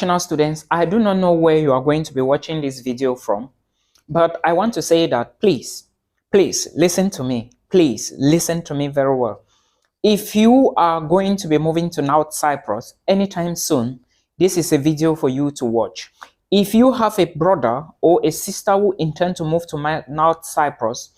International students, I do not know where you are going to be watching this video from, but I want to say that please listen to me. Please listen to me very well. If you are going to be moving to North Cyprus anytime soon, this is a video for you to watch. If you have a brother or a sister who intend to move to North Cyprus,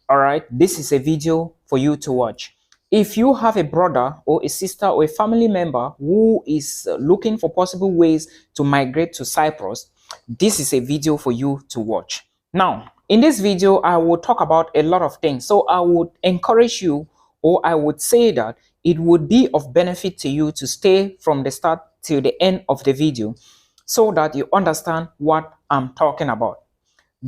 all right, this is a video for you to watch. If you have a brother or a sister or a family member who is looking for possible ways to migrate to Cyprus, this is a video for you to watch. Now, in this video, I will talk about a lot of things. So I would encourage you, or I would say that it would be of benefit to you to stay from the start till the end of the video so that you understand what I'm talking about.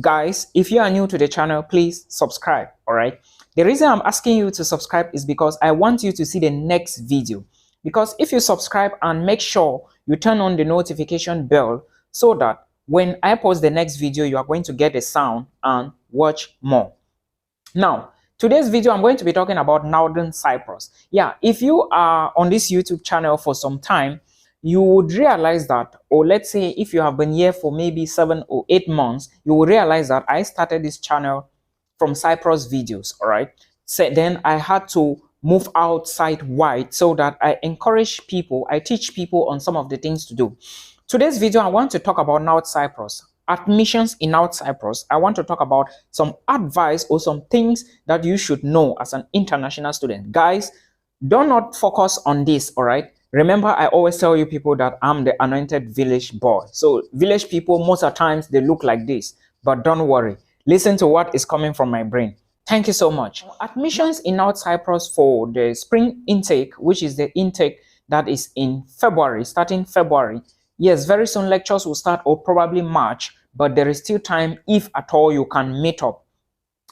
Guys, if you are new to the channel, please subscribe. All right, the reason I'm asking you to subscribe is because I want you to see the next video. Because if you subscribe and make sure you turn on the notification bell so that when I post the next video, you are going to get a sound and watch more. Now, today's video, I'm going to be talking about Northern Cyprus. Yeah, if you are on this YouTube channel for some time, you would realize that, or let's say if you have been here for maybe 7 or 8 months, you will realize that I started this channel from Cyprus videos, all right? So then I had to move outside wide so that I encourage people, I teach people on some of the things to do. Today's video, I want to talk about North Cyprus. Admissions in North Cyprus. I want to talk about some advice or some things that you should know as an international student. Guys, do not focus on this, all right? Remember, I always tell you people that I'm the anointed village boy. So village people, most of the times, they look like this. But don't worry. Listen to what is coming from my brain. Thank you so much. Admissions in North Cyprus for the spring intake, which is the intake that is in February, starting February. Yes, very soon lectures will start, or probably March, but there is still time if at all you can meet up.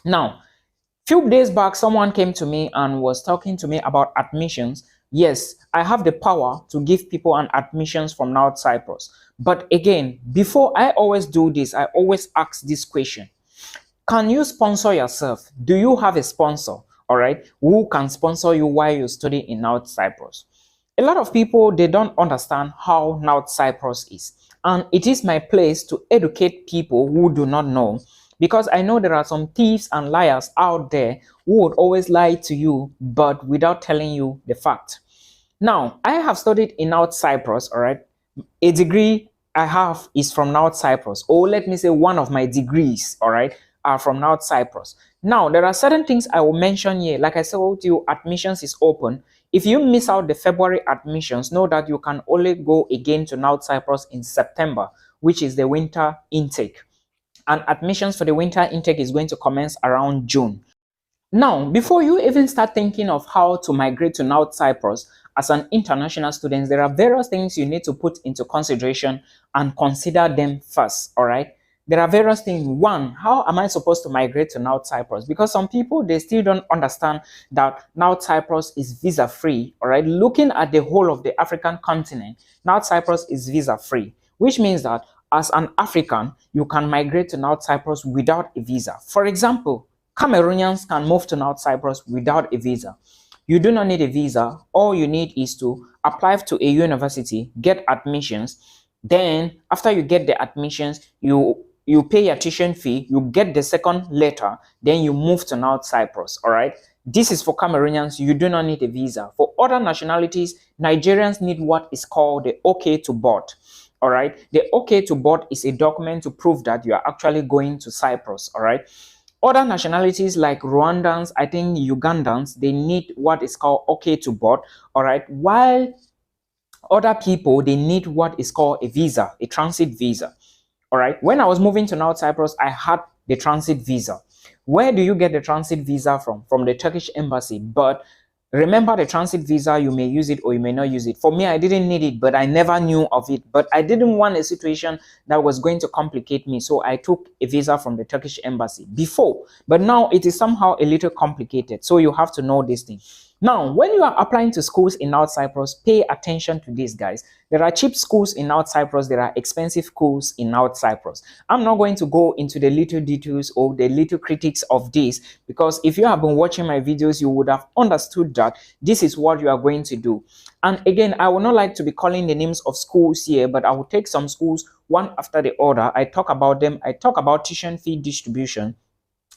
Now, few days back, someone came to me and was talking to me about admissions. Yes, I have the power to give people an admissions from North Cyprus. But again, before I always do this, I always ask this question. Can you sponsor yourself? Do you have a sponsor? All right, who can sponsor you while you study in North Cyprus? A lot of people, they don't understand how North Cyprus is. And it is my place to educate people who do not know, because I know there are some thieves and liars out there who would always lie to you, but without telling you the fact. Now, I have studied in North Cyprus, all right? A degree I have is from North Cyprus, or let me say one of my degrees, all right, are from North Cyprus. Now, there are certain things I will mention here. Like I told you, admissions is open. If you miss out the February admissions, know that you can only go again to North Cyprus in September, which is the winter intake. And admissions for the winter intake is going to commence around June. Now, before you even start thinking of how to migrate to North Cyprus as an international student, there are various things you need to put into consideration and consider them first, all right? There are various things. One, how am I supposed to migrate to North Cyprus? Because some people, they still don't understand that North Cyprus is visa-free, all right? Looking at the whole of the African continent, North Cyprus is visa-free, which means that as an African, you can migrate to North Cyprus without a visa. For example, Cameroonians can move to North Cyprus without a visa. You do not need a visa. All you need is to apply to a university, get admissions. Then after you get the admissions, you pay your tuition fee, you get the second letter, then you move to North Cyprus, all right? This is for Cameroonians. You do not need a visa. For other nationalities, Nigerians need what is called the OK to board. All right, the OK to board is a document to prove that you are actually going to Cyprus. All right, other nationalities like Rwandans, I think Ugandans, they need what is called OK to board. All right, while other people, they need what is called a visa, a transit visa. All right, when I was moving to North Cyprus, I had the transit visa. Where do you get the transit visa from? From the Turkish embassy. But remember, the transit visa, you may use it or you may not use it. For me, I didn't need it, but I never knew of it. But I didn't want a situation that was going to complicate me. So I took a visa from the Turkish embassy before. But now it is somehow a little complicated. So you have to know this thing. Now, when you are applying to schools in North Cyprus, pay attention to these guys. There are cheap schools in North Cyprus, there are expensive schools in North Cyprus. I'm not going to go into the little details or the little critics of this, because if you have been watching my videos, you would have understood that this is what you are going to do. And again, I would not like to be calling the names of schools here, but I will take some schools one after the other. I talk about them. I talk about tuition fee distribution.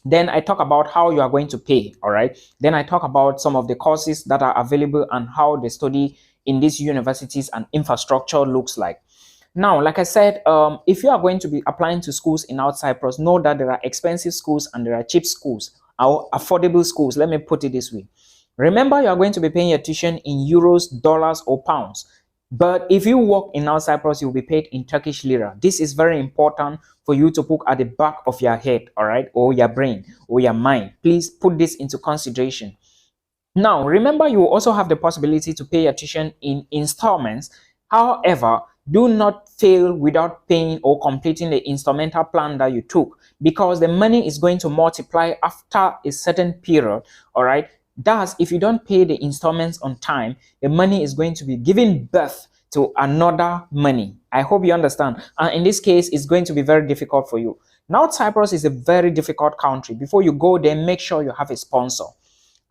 Then I talk about how you are going to pay, all right? Then I talk about some of the courses that are available and how the study in these universities and infrastructure looks like. Now, like I said, if you are going to be applying to schools in North Cyprus, know that there are expensive schools and there are cheap schools, or affordable schools. Let me put it this way. Remember, you are going to be paying your tuition in euros, dollars, or pounds. But if you work in North Cyprus, you'll be paid in Turkish lira. This is very important for you to put at the back of your head, all right, or your brain, or your mind. Please put this into consideration. Now, remember, you will also have the possibility to pay your tuition in installments. However, do not fail without paying or completing the instrumental plan that you took, because the money is going to multiply after a certain period, all right? Thus, if you don't pay the installments on time, the money is going to be giving birth to another money. I hope you understand. And in this case, it's going to be very difficult for you. Now, Cyprus is a very difficult country. Before you go there, make sure you have a sponsor.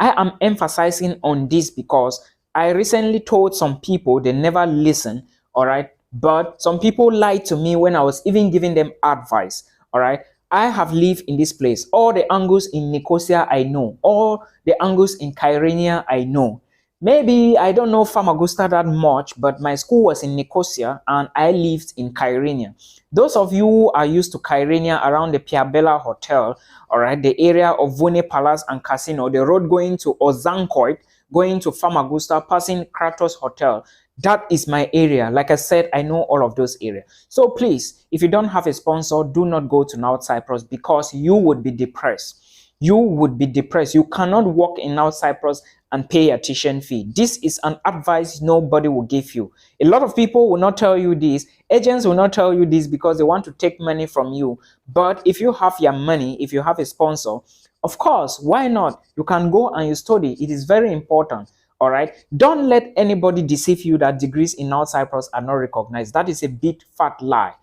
I am emphasizing on this because I recently told some people they never listen, all right? But some people lied to me when I was even giving them advice, all right? I have lived in this place. All the angles in Nicosia, I know. All the angles in Kyrenia, I know. Maybe I don't know Famagusta that much, but my school was in Nicosia and I lived in Kyrenia. Those of you who are used to Kyrenia around the Piabella Hotel, all right, the area of Vune Palace and Casino, the road going to Ozankoit, going to Famagusta, passing Kratos Hotel, that is my area. Like I said, I know all of those areas. So please, if you don't have a sponsor, do not go to North Cyprus, because you would be depressed. You would be depressed. You cannot walk in North Cyprus and pay a tuition fee. This is an advice nobody will give you. A lot of people will not tell you this. Agents will not tell you this because they want to take money from you. But if you have your money, if you have a sponsor, of course, why not? You can go and you study. It is very important. All right. Don't let anybody deceive you that degrees in North Cyprus are not recognized. That is a big fat lie.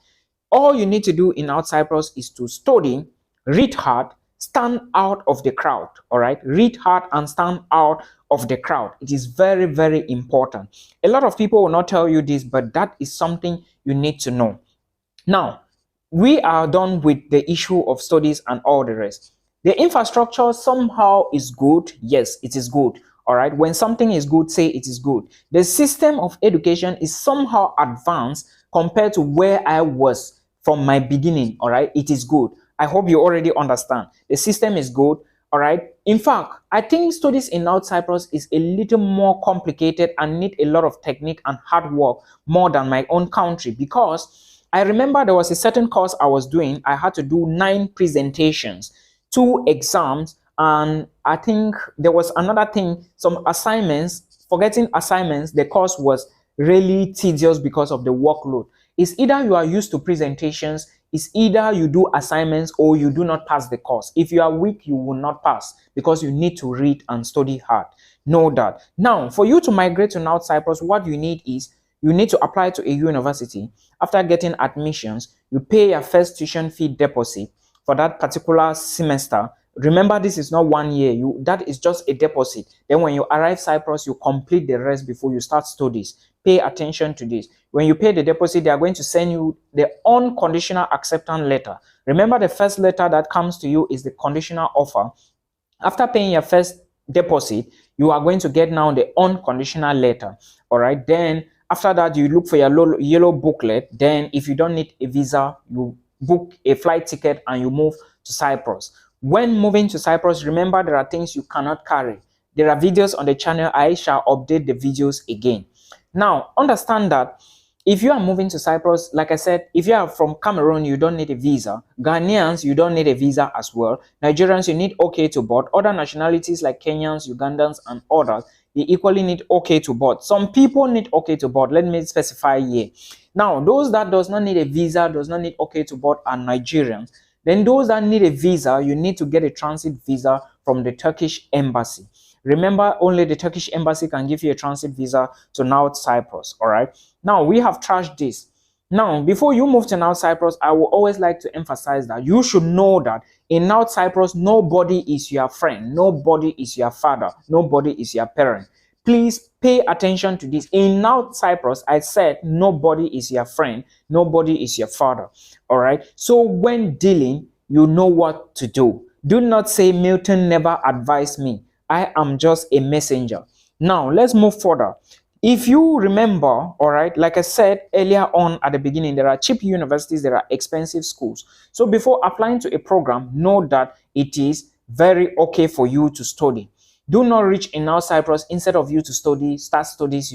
All you need to do in North Cyprus is to study, read hard, stand out of the crowd. All right. Read hard and stand out of the crowd. It is very, very important. A lot of people will not tell you this, but that is something you need to know. Now, we are done with the issue of studies and all the rest. The infrastructure somehow is good. Yes, it is good. All right. When something is good, say it is good. The system of education is somehow advanced compared to where I was from my beginning. All right. It is good. I hope you already understand. The system is good. All right. In fact, I think studies in North Cyprus is a little more complicated and need a lot of technique and hard work more than my own country, because I remember there was a certain course I was doing. I had to do 9 presentations, 2 exams, and I think there was another thing, some assignments. Forgetting assignments, the course was really tedious because of the workload. It's either you are used to presentations, it's either you do assignments, or you do not pass the course. If you are weak, you will not pass because you need to read and study hard. Know that. Now, for you to migrate to North Cyprus, what you need is you need to apply to a university. After getting admissions, you pay your first tuition fee deposit for that particular semester. Remember, this is not 1 year. That is just a deposit. Then when you arrive Cyprus, you complete the rest before you start studies. Pay attention to this. When you pay the deposit, they are going to send you the unconditional acceptance letter. Remember, the first letter that comes to you is the conditional offer. After paying your first deposit, you are going to get now the unconditional letter. All right. Then after that, you look for your yellow booklet. Then if you don't need a visa, you book a flight ticket and you move to Cyprus. When moving to Cyprus, remember there are things you cannot carry. There are videos on the channel. I shall update the videos again. Now, understand that if you are moving to Cyprus, like I said, if you are from Cameroon, you don't need a visa. Ghanaians, you don't need a visa as well. Nigerians, you need OK to board. Other nationalities like Kenyans, Ugandans, and others, they equally need OK to board. Some people need OK to board. Let me specify here. Now, those that does not need a visa, does not need OK to board are Nigerians. Then those that need a visa, you need to get a transit visa from the Turkish embassy. Remember, only the Turkish embassy can give you a transit visa to North Cyprus. All right. Now we have trashed this. Now, before you move to North Cyprus, I will always like to emphasize that you should know that in North Cyprus, nobody is your friend, nobody is your father, nobody is your parent. Please pay attention to this. In North Cyprus, I said nobody is your friend, nobody is your father. All right. So when dealing, you know what to do. Do not say Milton never advised me. I am just a messenger. Now, let's move further. If you remember, all right, like I said earlier on at the beginning, there are cheap universities, there are expensive schools. So before applying to a program, know that it is very okay for you to study. Do not reach in North Cyprus instead of you to start studies.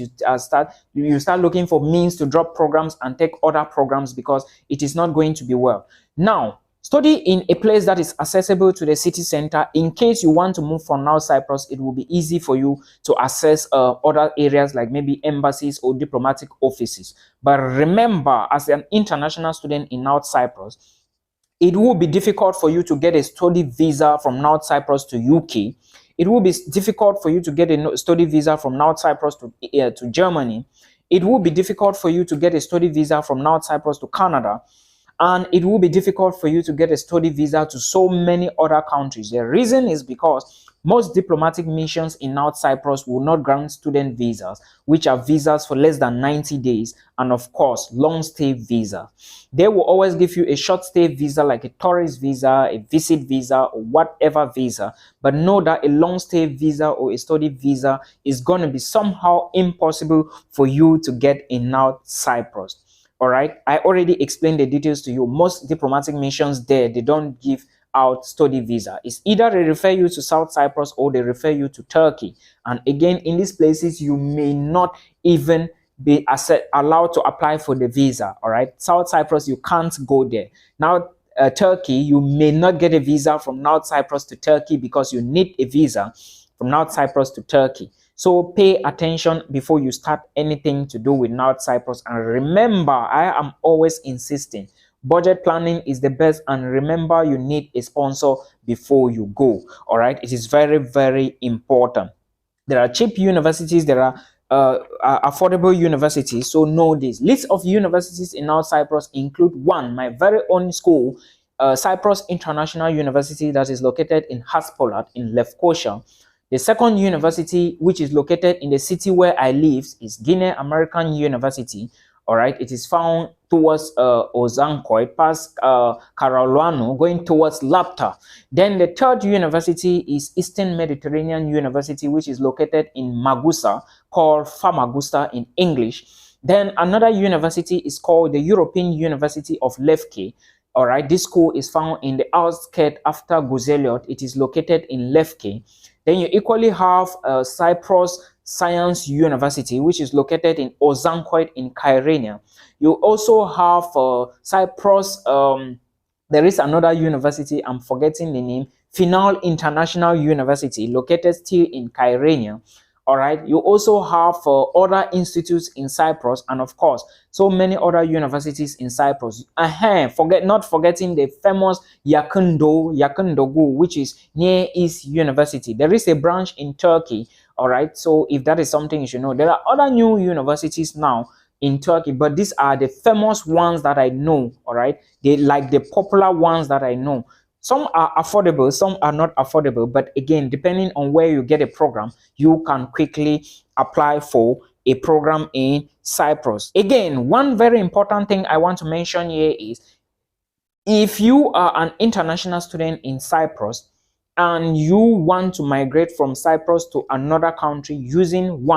You start looking for means to drop programs and take other programs because it is not going to be well. Now, study in a place that is accessible to the city center. In case you want to move from North Cyprus, it will be easy for you to access other areas like maybe embassies or diplomatic offices. But remember, as an international student in North Cyprus, it will be difficult for you to get a study visa from North Cyprus to UK. It will be difficult for you to get a study visa from North Cyprus to Germany. It will be difficult for you to get a study visa from North Cyprus to Canada. And it will be difficult for you to get a study visa to so many other countries. The reason is because most diplomatic missions in North Cyprus will not grant student visas, which are visas for less than 90 days, and of course, long stay visa. They will always give you a short stay visa like a tourist visa, a visit visa, or whatever visa. But know that a long stay visa or a study visa is going to be somehow impossible for you to get in North Cyprus. All right, I already explained the details to you. Most diplomatic missions there, they don't give out study visa. It's either they refer you to South Cyprus or they refer you to Turkey. And again, in these places, you may not even be allowed to apply for the visa. All right, South Cyprus, you can't go there. Now, Turkey, you may not get a visa from North Cyprus to Turkey because you need a visa from North Cyprus to Turkey. So pay attention before you start anything to do with North Cyprus. And remember, I am always insisting, budget planning is the best. And remember, you need a sponsor before you go. All right. It is very, very important. There are cheap universities. There are affordable universities. So know this. List of universities in North Cyprus include one, my very own school, Cyprus International University, that is located in Haspolat in Lefkosia. The second university, which is located in the city where I live, is Guinea American University. All right, it is found towards Ozankoy, past Karoluano, going towards Lapta. Then the third university is Eastern Mediterranean University, which is located in Magusa, called Famagusta in English. Then another university is called the European University of Lefke. All right, this school is found in the outskirts after Guzeliot. It is located in Lefke. Then you equally have Cyprus Science University, which is located in Ozankoit in Kyrenia. You also have Cyprus, there is another university, I'm forgetting the name, Final International University, located still in Kyrenia. All right, you also have other institutes in Cyprus, and of course, so many other universities in Cyprus. Not forgetting the famous Yakındoğu, which is near East University. There is a branch in Turkey. All right, so if that is something you should know, there are other new universities now in Turkey, but these are the famous ones that I know. All right, they like the popular ones that I know. Some are affordable, some are not affordable. But again, depending on where you get a program, you can quickly apply for a program in Cyprus. Again, one very important thing I want to mention here is if you are an international student in Cyprus and you want to migrate from Cyprus to another country using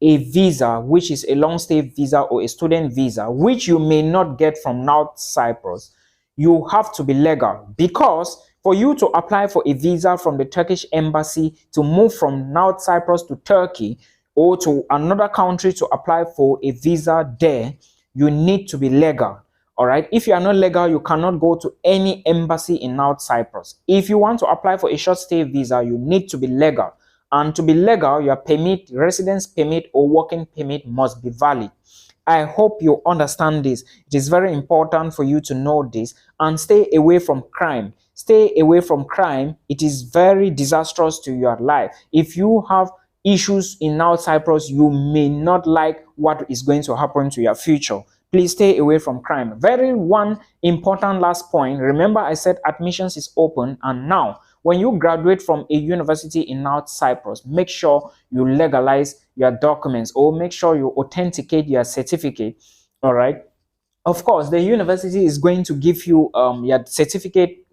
a visa, which is a long stay visa or a student visa, which you may not get from North Cyprus, you have to be legal, because for you to apply for a visa from the Turkish embassy to move from North Cyprus to Turkey or to another country to apply for a visa there, you need to be legal. All right. If you are not legal, you cannot go to any embassy in North Cyprus. If you want to apply for a short stay visa, you need to be legal. And to be legal, your permit, residence permit or working permit must be valid. I hope you understand this. It is very important for you to know this and stay away from crime. Stay away from crime. It is very disastrous to your life. If you have issues in North Cyprus, you may not like what is going to happen to your future. Please stay away from crime. Very one important last point. Remember, I said admissions is open, and now when you graduate from a university in North Cyprus, make sure you legalize your documents or make sure you authenticate your certificate. All right. Of course, the university is going to give you your certificate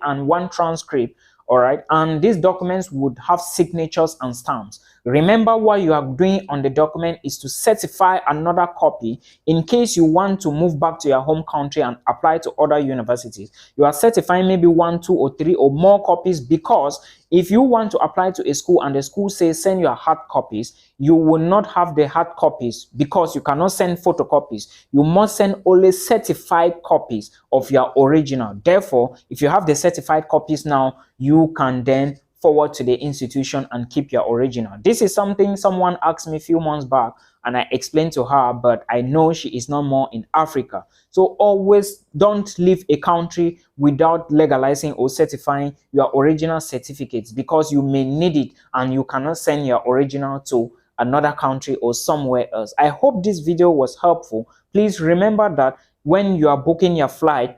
and one transcript. All right, and these documents would have signatures and stamps. Remember, what you are doing on the document is to certify another copy in case you want to move back to your home country and apply to other universities. You are certifying maybe 1, 2, or 3 or more copies, because if you want to apply to a school and the school says send your hard copies, you will not have the hard copies because you cannot send photocopies. You must send only certified copies of your original. Therefore, if you have the certified copies now, you can then forward to the institution and keep your original. This is something someone asked me a few months back, and I explained to her, but I know she is no more in Africa. So always don't leave a country without legalizing or certifying your original certificates, because you may need it and you cannot send your original to another country or somewhere else. I hope this video was helpful. Please remember that when you are booking your flight,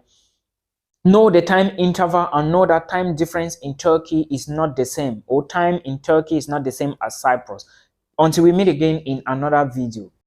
know the time interval and know that time difference in Turkey is not the same, or time in Turkey is not the same as Cyprus. Until we meet again in another video.